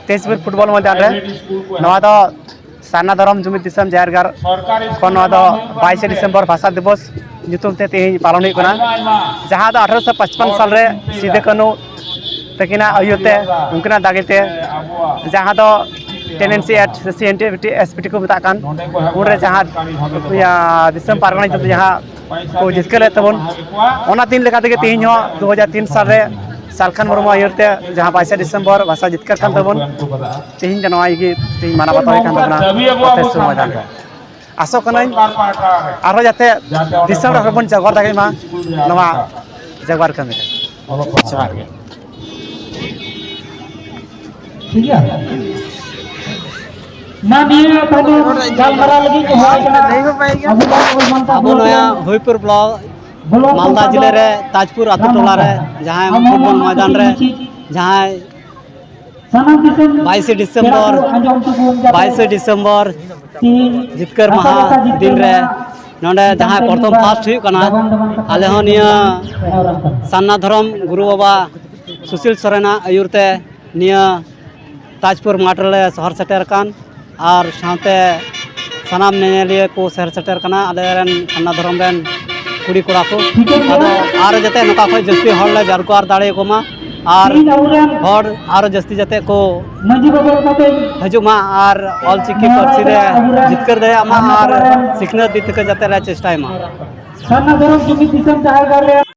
Tezpur football मैदान रे नवा दो सारना धरम जुमिद दिसम जायरगार को नवा दो 22 दिसंबर भाषा दिवस ᱧᱩᱛᱩᱢ ᱛᱮ ᱛᱮᱦᱮᱧ ᱯᱟᱞᱚᱱ ᱦᱩᱭᱩᱜ ᱠᱟᱱᱟ ᱡᱟᱦᱟᱸ ᱫᱚ 1855 साल रे सिदे कानू तकिना आयुते उनकना दागेते जहां दो टेनेंसी एट सीएनटी एसपीटी को मेता कान उनरे जहां दिसम पारगना जो जहां को जिसके तबन ओना दिन लेका तेगे तेहिन हो 2003 साल रे सालखान मुर्मू आयुते जहां 22 दिसंबर भाषा जितकर कान तबन तेहिन जनवा इगी तेहिन माना बातोय कान तबना तेजपुर मैदान रे आसो कनाई आरो जाते दिसम रे बन जगवर दागे मा नवा जगवर कमे जवार के ठीक है ना दिए तो गालमारा लगी को नहीं हो पाएगा अब नया होयपुर ब्लॉक मालदा जिले रे ताजपुर आतु टोला रे जहां फुटबॉल मैदान रे जहां 22 दिसंबर जितकर महा दिन रे नोंडे जहां प्रथम फास्ट हुई कना आले होनिया सान्ना धरम गुरु बाबा सुशील सोरेना आयुरते निया ताजपुर माटले शहर सेटर कान और साथे सनाम नेलिया को शहर सेटर कना आलेरन सान्ना धरम रेन कुड़ी कोड़ा को आरो जते नका खय जस्ती हरले जारको आर दाड़े को मा और हर आरो जस्ती जते को हजुमा और ऑल चिकी परसी रे जितकर दे मा और सिखना दित के जते रे चेष्टा मा सान्ना धरम जुमिद दिसम जायरगार रे